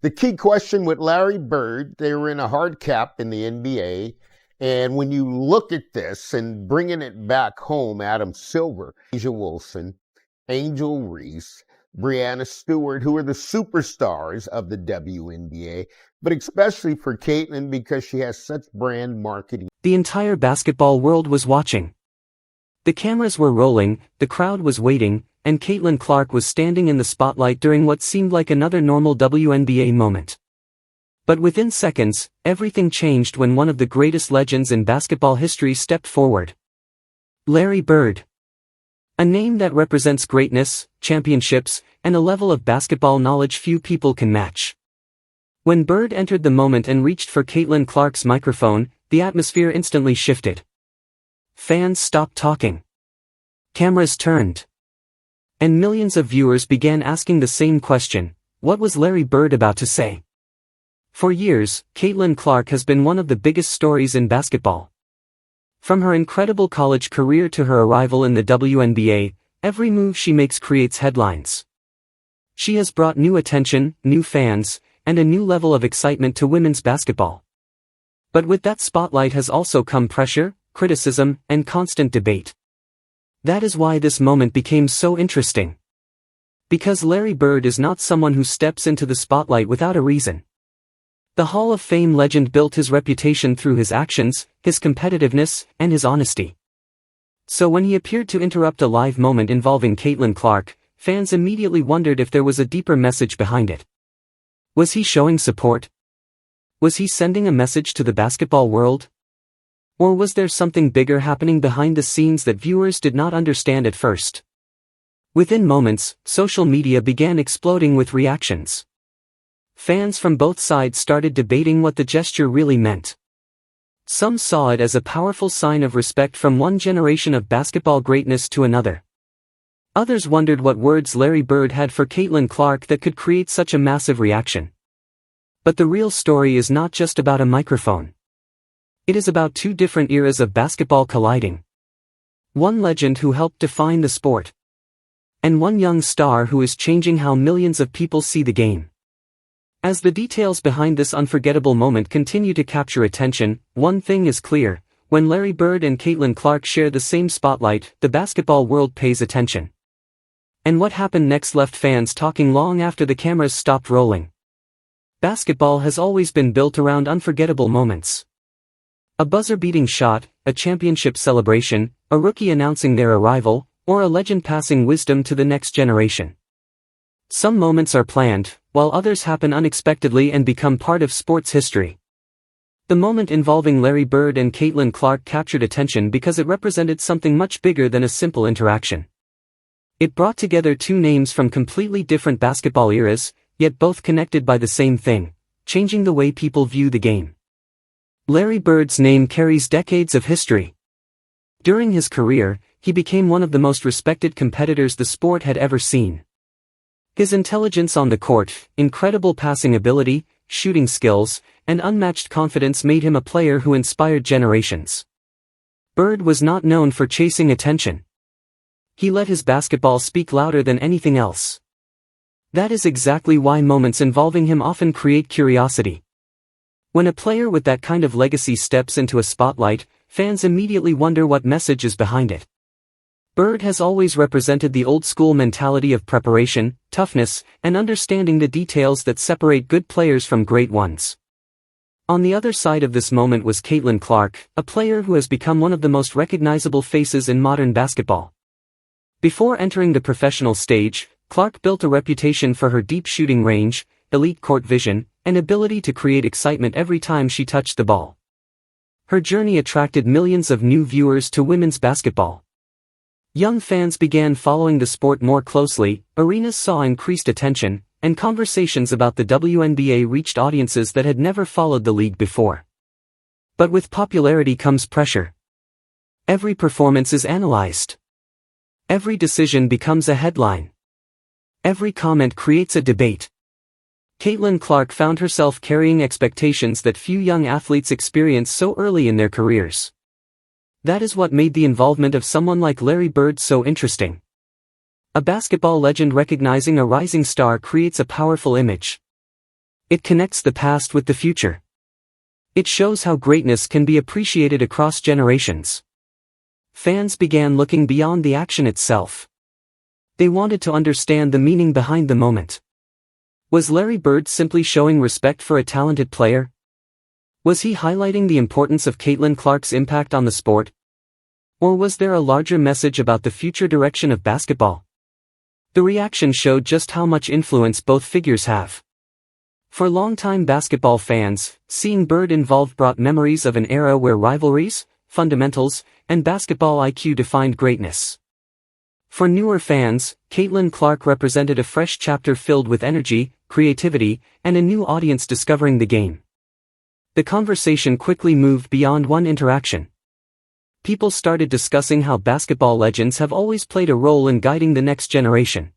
The key question with Larry Bird, they were in a hard cap in the NBA. And when you look at this and bringing it back home, Adam Silver, Asia Wilson, Angel Reese, Breanna Stewart, who are the superstars of the WNBA, but especially for Caitlin because she has such brand marketing. The entire basketball world was watching. The cameras were rolling, the crowd was waiting, and Caitlin Clark was standing in the spotlight during what seemed like another normal WNBA moment. But within seconds, everything changed when one of the greatest legends in basketball history stepped forward. Larry Bird. A name that represents greatness, championships, and a level of basketball knowledge few people can match. When Bird entered the moment and reached for Caitlin Clark's microphone, the atmosphere instantly shifted. Fans stopped talking. Cameras turned. And millions of viewers began asking the same question: what was Larry Bird about to say? For years, Caitlin Clark has been one of the biggest stories in basketball. From her incredible college career to her arrival in the WNBA, every move she makes creates headlines. She has brought new attention, new fans, and a new level of excitement to women's basketball. But with that spotlight has also come pressure, criticism, and constant debate. That is why this moment became so interesting. Because Larry Bird is not someone who steps into the spotlight without a reason. The Hall of Fame legend built his reputation through his actions, his competitiveness, and his honesty. So when he appeared to interrupt a live moment involving Caitlin Clark, fans immediately wondered if there was a deeper message behind it. Was he showing support? Was he sending a message to the basketball world? Or was there something bigger happening behind the scenes that viewers did not understand at first? Within moments, social media began exploding with reactions. Fans from both sides started debating what the gesture really meant. Some saw it as a powerful sign of respect from one generation of basketball greatness to another. Others wondered what words Larry Bird had for Caitlin Clark that could create such a massive reaction. But the real story is not just about a microphone. It is about two different eras of basketball colliding. One legend who helped define the sport. And one young star who is changing how millions of people see the game. As the details behind this unforgettable moment continue to capture attention, one thing is clear: when Larry Bird and Caitlin Clark share the same spotlight, the basketball world pays attention. And what happened next left fans talking long after the cameras stopped rolling. Basketball has always been built around unforgettable moments. A buzzer-beating shot, a championship celebration, a rookie announcing their arrival, or a legend passing wisdom to the next generation. Some moments are planned, while others happen unexpectedly and become part of sports history. The moment involving Larry Bird and Caitlin Clark captured attention because it represented something much bigger than a simple interaction. It brought together two names from completely different basketball eras, yet both connected by the same thing: changing the way people view the game. Larry Bird's name carries decades of history. During his career, he became one of the most respected competitors the sport had ever seen. His intelligence on the court, incredible passing ability, shooting skills, and unmatched confidence made him a player who inspired generations. Bird was not known for chasing attention. He let his basketball speak louder than anything else. That is exactly why moments involving him often create curiosity. When a player with that kind of legacy steps into a spotlight, fans immediately wonder what message is behind it. Bird has always represented the old-school mentality of preparation, toughness, and understanding the details that separate good players from great ones. On the other side of this moment was Caitlin Clark, a player who has become one of the most recognizable faces in modern basketball. Before entering the professional stage, Clark built a reputation for her deep shooting range, elite court vision, and ability to create excitement every time she touched the ball. Her journey attracted millions of new viewers to women's basketball. Young fans began following the sport more closely, arenas saw increased attention, and conversations about the WNBA reached audiences that had never followed the league before. But with popularity comes pressure. Every performance is analyzed. Every decision becomes a headline. Every comment creates a debate. Caitlin Clark found herself carrying expectations that few young athletes experience so early in their careers. That is what made the involvement of someone like Larry Bird so interesting. A basketball legend recognizing a rising star creates a powerful image. It connects the past with the future. It shows how greatness can be appreciated across generations. Fans began looking beyond the action itself. They wanted to understand the meaning behind the moment. Was Larry Bird simply showing respect for a talented player? Was he highlighting the importance of Caitlin Clark's impact on the sport? Or was there a larger message about the future direction of basketball? The reaction showed just how much influence both figures have. For longtime basketball fans, seeing Bird involved brought memories of an era where rivalries, fundamentals, and basketball IQ defined greatness. For newer fans, Caitlin Clark represented a fresh chapter filled with energy, creativity, and a new audience discovering the game. The conversation quickly moved beyond one interaction. People started discussing how basketball legends have always played a role in guiding the next generation.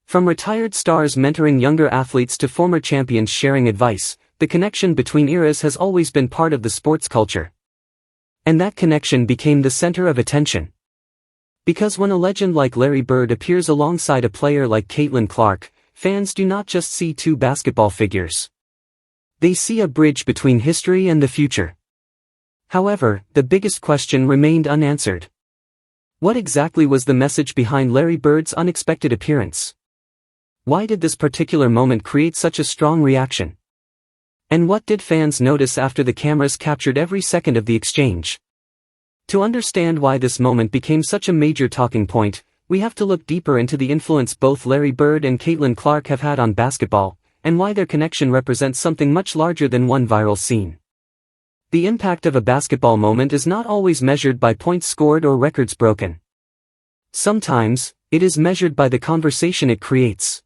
From retired stars mentoring younger athletes to former champions sharing advice, the connection between eras has always been part of the sports culture. And that connection became the center of attention. Because when a legend like Larry Bird appears alongside a player like Caitlin Clark, fans do not just see two basketball figures. They see a bridge between history and the future. However, the biggest question remained unanswered. What exactly was the message behind Larry Bird's unexpected appearance? Why did this particular moment create such a strong reaction? And what did fans notice after the cameras captured every second of the exchange? To understand why this moment became such a major talking point, we have to look deeper into the influence both Larry Bird and Caitlin Clark have had on basketball, and why their connection represents something much larger than one viral scene. The impact of a basketball moment is not always measured by points scored or records broken. Sometimes, it is measured by the conversation it creates.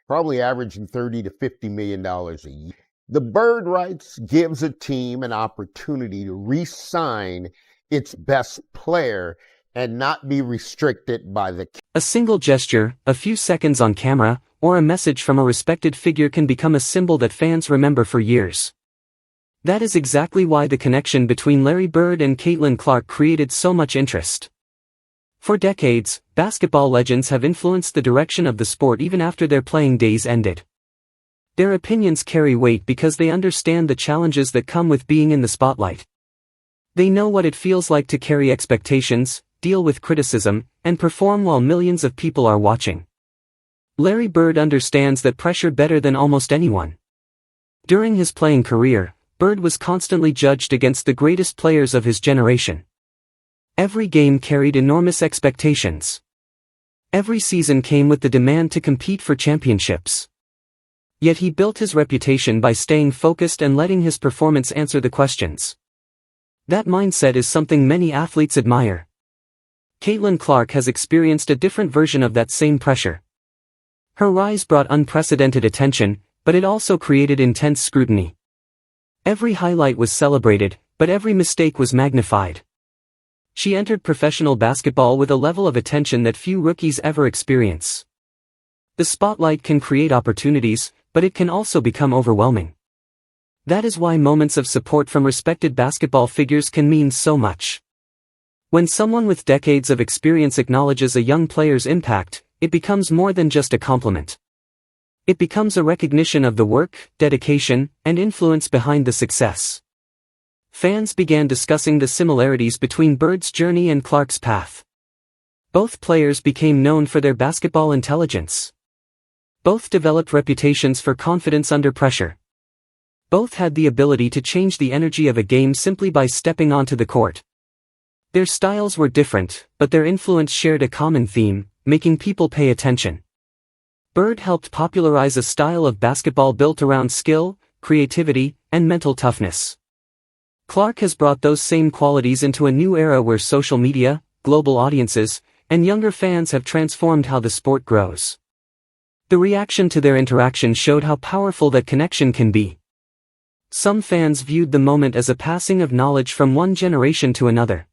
Probably averaging $30 to $50 million a year. The Bird rights gives a team an opportunity to re-sign its best player and not be restricted by the... A single gesture, a few seconds on camera, or a message from a respected figure can become a symbol that fans remember for years. That is exactly why the connection between Larry Bird and Caitlin Clark created so much interest. For decades, basketball legends have influenced the direction of the sport even after their playing days ended. Their opinions carry weight because they understand the challenges that come with being in the spotlight. They know what it feels like to carry expectations, deal with criticism, and perform while millions of people are watching. Larry Bird understands that pressure better than almost anyone. During his playing career, Bird was constantly judged against the greatest players of his generation. Every game carried enormous expectations. Every season came with the demand to compete for championships. Yet he built his reputation by staying focused and letting his performance answer the questions. That mindset is something many athletes admire. Caitlin Clark has experienced a different version of that same pressure. Her rise brought unprecedented attention, but it also created intense scrutiny. Every highlight was celebrated, but every mistake was magnified. She entered professional basketball with a level of attention that few rookies ever experience. The spotlight can create opportunities, but it can also become overwhelming. That is why moments of support from respected basketball figures can mean so much. When someone with decades of experience acknowledges a young player's impact, it becomes more than just a compliment. It becomes a recognition of the work, dedication, and influence behind the success. Fans began discussing the similarities between Bird's journey and Clark's path. Both players became known for their basketball intelligence. Both developed reputations for confidence under pressure. Both had the ability to change the energy of a game simply by stepping onto the court. Their styles were different, but their influence shared a common theme, making people pay attention. Bird helped popularize a style of basketball built around skill, creativity, and mental toughness. Clark has brought those same qualities into a new era where social media, global audiences, and younger fans have transformed how the sport grows. The reaction to their interaction showed how powerful that connection can be. Some fans viewed the moment as a passing of knowledge from one generation to another.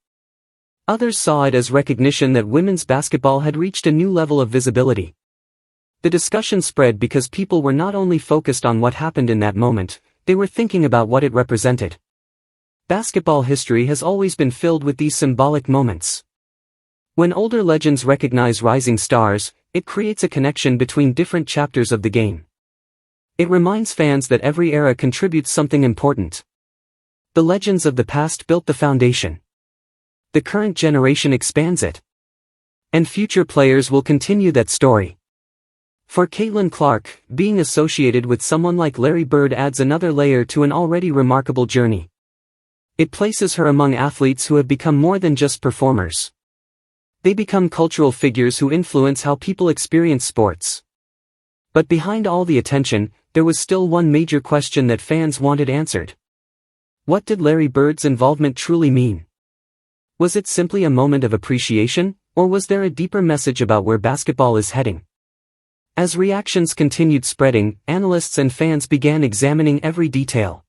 Others saw it as recognition that women's basketball had reached a new level of visibility. The discussion spread because people were not only focused on what happened in that moment, they were thinking about what it represented. Basketball history has always been filled with these symbolic moments. When older legends recognize rising stars, it creates a connection between different chapters of the game. It reminds fans that every era contributes something important. The legends of the past built the foundation. The current generation expands it. And future players will continue that story. For Caitlin Clark, being associated with someone like Larry Bird adds another layer to an already remarkable journey. It places her among athletes who have become more than just performers. They become cultural figures who influence how people experience sports. But behind all the attention, there was still one major question that fans wanted answered. What did Larry Bird's involvement truly mean? Was it simply a moment of appreciation, or was there a deeper message about where basketball is heading? As reactions continued spreading, analysts and fans began examining every detail.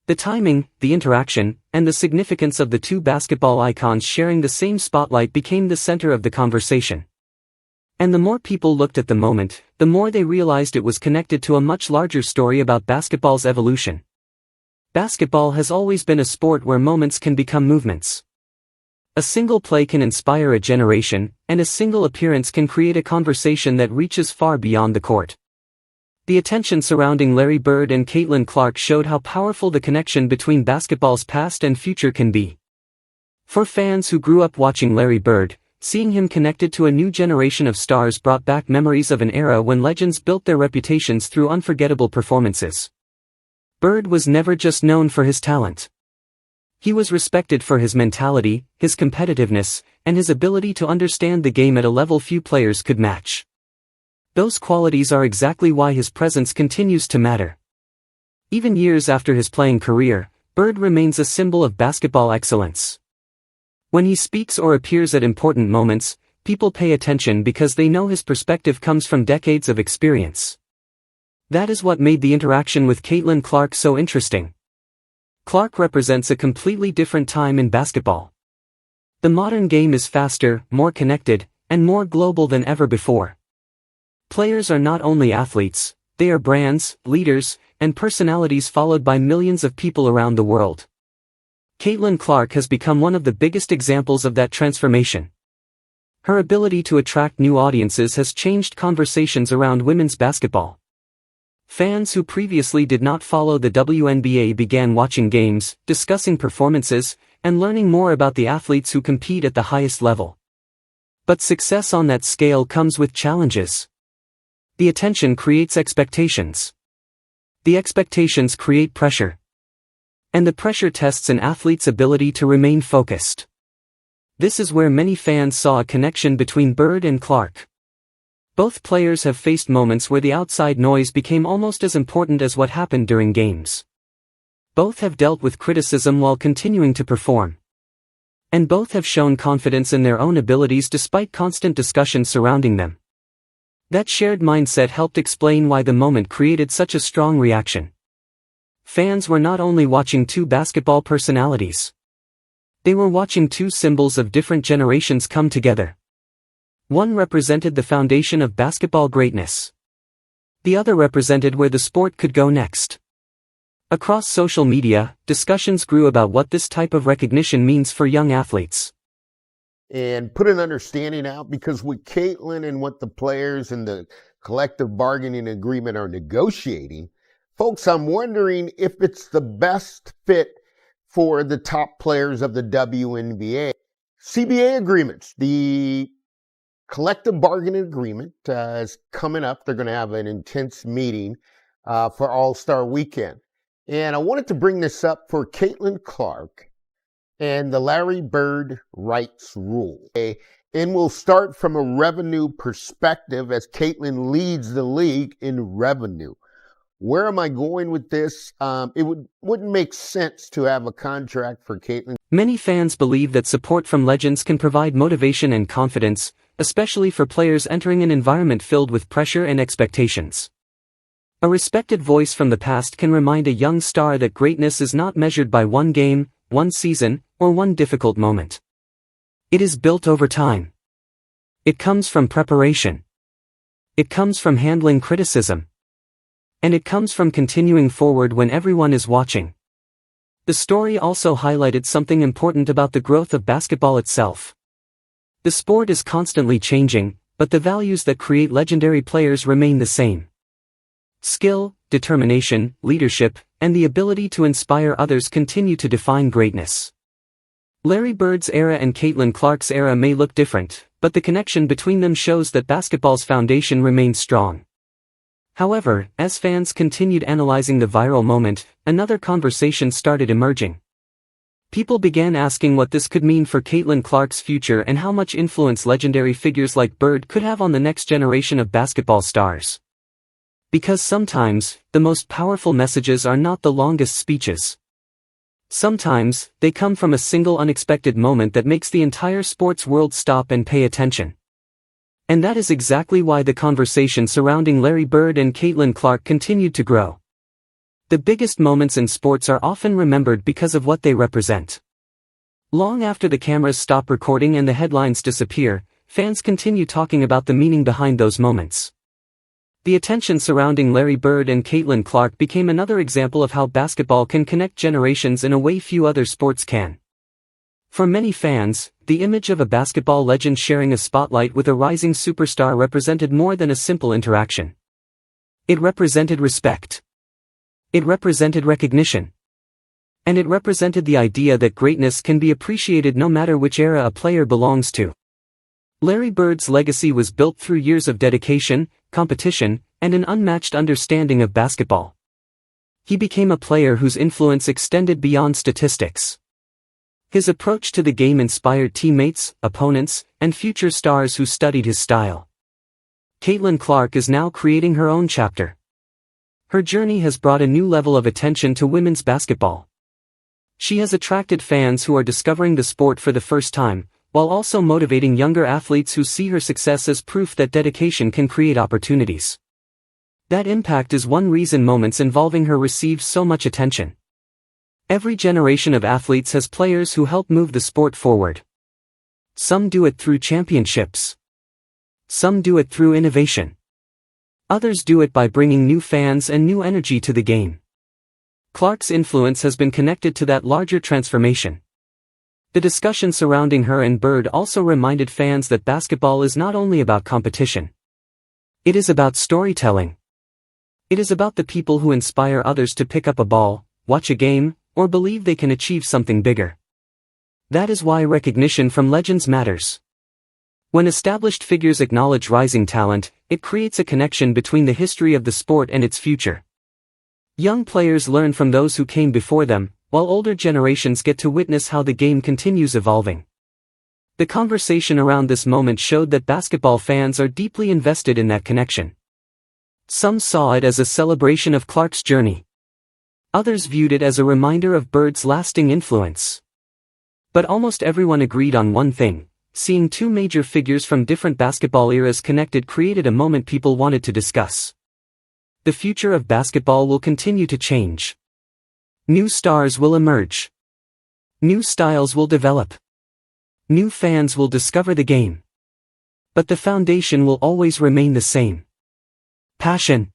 The timing, the interaction, and the significance of the two basketball icons sharing the same spotlight became the center of the conversation. And the more people looked at the moment, the more they realized it was connected to a much larger story about basketball's evolution. Basketball has always been a sport where moments can become movements. A single play can inspire a generation, and a single appearance can create a conversation that reaches far beyond the court. The attention surrounding Larry Bird and Caitlin Clark showed how powerful the connection between basketball's past and future can be. For fans who grew up watching Larry Bird, seeing him connected to a new generation of stars brought back memories of an era when legends built their reputations through unforgettable performances. Bird was never just known for his talent. He was respected for his mentality, his competitiveness, and his ability to understand the game at a level few players could match. Those qualities are exactly why his presence continues to matter. Even years after his playing career, Bird remains a symbol of basketball excellence. When he speaks or appears at important moments, people pay attention because they know his perspective comes from decades of experience. That is what made the interaction with Caitlin Clark so interesting. Clark represents a completely different time in basketball. The modern game is faster, more connected, and more global than ever before. Players are not only athletes, they are brands, leaders, and personalities followed by millions of people around the world. Caitlin Clark has become one of the biggest examples of that transformation. Her ability to attract new audiences has changed conversations around women's basketball. Fans who previously did not follow the WNBA began watching games, discussing performances, and learning more about the athletes who compete at the highest level. But success on that scale comes with challenges. The attention creates expectations. The expectations create pressure. And the pressure tests an athlete's ability to remain focused. This is where many fans saw a connection between Bird and Clark. Both players have faced moments where the outside noise became almost as important as what happened during games. Both have dealt with criticism while continuing to perform. And both have shown confidence in their own abilities despite constant discussion surrounding them. That shared mindset helped explain why the moment created such a strong reaction. Fans were not only watching two basketball personalities. They were watching two symbols of different generations come together. One represented the foundation of basketball greatness. The other represented where the sport could go next. Across social media, discussions grew about what this type of recognition means for young athletes. And put an understanding out, because with Caitlin and what the players and the collective bargaining agreement are negotiating, folks, I'm wondering if it's the best fit for the top players of the WNBA. CBA agreements, the collective bargaining agreement is coming up. They're going to have an intense meeting for All-Star Weekend. And I wanted to bring this up for Caitlin Clark and the Larry Bird rights rule. Okay? And we'll start from a revenue perspective as Caitlin leads the league in revenue. Where am I going with this? It wouldn't make sense to have a contract for Caitlin. Many fans believe that support from legends can provide motivation and confidence, especially for players entering an environment filled with pressure and expectations. A respected voice from the past can remind a young star that greatness is not measured by one game, one season, or one difficult moment. It is built over time. It comes from preparation. It comes from handling criticism. And it comes from continuing forward when everyone is watching. The story also highlighted something important about the growth of basketball itself. The sport is constantly changing, but the values that create legendary players remain the same. Skill, determination, leadership, and the ability to inspire others continue to define greatness. Larry Bird's era and Caitlin Clark's era may look different, but the connection between them shows that basketball's foundation remains strong. However, as fans continued analyzing the viral moment, another conversation started emerging. People began asking what this could mean for Caitlin Clark's future and how much influence legendary figures like Bird could have on the next generation of basketball stars. Because sometimes, the most powerful messages are not the longest speeches. Sometimes, they come from a single unexpected moment that makes the entire sports world stop and pay attention. And that is exactly why the conversation surrounding Larry Bird and Caitlin Clark continued to grow. The biggest moments in sports are often remembered because of what they represent. Long after the cameras stop recording and the headlines disappear, fans continue talking about the meaning behind those moments. The attention surrounding Larry Bird and Caitlin Clark became another example of how basketball can connect generations in a way few other sports can. For many fans, the image of a basketball legend sharing a spotlight with a rising superstar represented more than a simple interaction. It represented respect. It represented recognition. And it represented the idea that greatness can be appreciated no matter which era a player belongs to. Larry Bird's legacy was built through years of dedication, competition, and an unmatched understanding of basketball. He became a player whose influence extended beyond statistics. His approach to the game inspired teammates, opponents, and future stars who studied his style. Caitlin Clark is now creating her own chapter. Her journey has brought a new level of attention to women's basketball. She has attracted fans who are discovering the sport for the first time, while also motivating younger athletes who see her success as proof that dedication can create opportunities. That impact is one reason moments involving her receive so much attention. Every generation of athletes has players who help move the sport forward. Some do it through championships. Some do it through innovation. Others do it by bringing new fans and new energy to the game. Clark's influence has been connected to that larger transformation. The discussion surrounding her and Bird also reminded fans that basketball is not only about competition. It is about storytelling. It is about the people who inspire others to pick up a ball, watch a game, or believe they can achieve something bigger. That is why recognition from legends matters. When established figures acknowledge rising talent, it creates a connection between the history of the sport and its future. Young players learn from those who came before them, while older generations get to witness how the game continues evolving. The conversation around this moment showed that basketball fans are deeply invested in that connection. Some saw it as a celebration of Clark's journey. Others viewed it as a reminder of Bird's lasting influence. But almost everyone agreed on one thing: seeing two major figures from different basketball eras connected created a moment people wanted to discuss. The future of basketball will continue to change. New stars will emerge. New styles will develop. New fans will discover the game. But the foundation will always remain the same. Passion.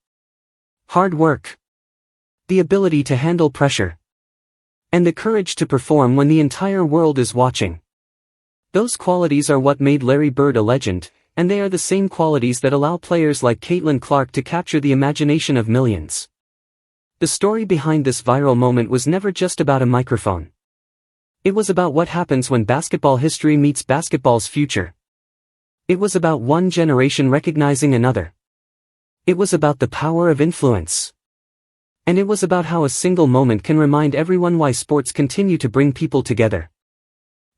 Hard work. The ability to handle pressure. And the courage to perform when the entire world is watching. Those qualities are what made Larry Bird a legend, and they are the same qualities that allow players like Caitlin Clark to capture the imagination of millions. The story behind this viral moment was never just about a microphone. It was about what happens when basketball history meets basketball's future. It was about one generation recognizing another. It was about the power of influence. And it was about how a single moment can remind everyone why sports continue to bring people together.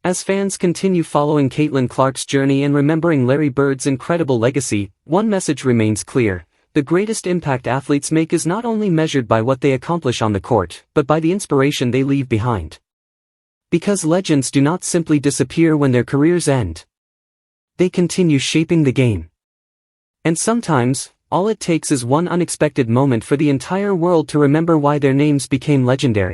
As fans continue following Caitlin Clark's journey and remembering Larry Bird's incredible legacy, one message remains clear: the greatest impact athletes make is not only measured by what they accomplish on the court, but by the inspiration they leave behind. Because legends do not simply disappear when their careers end. They continue shaping the game. And sometimes, all it takes is one unexpected moment for the entire world to remember why their names became legendary.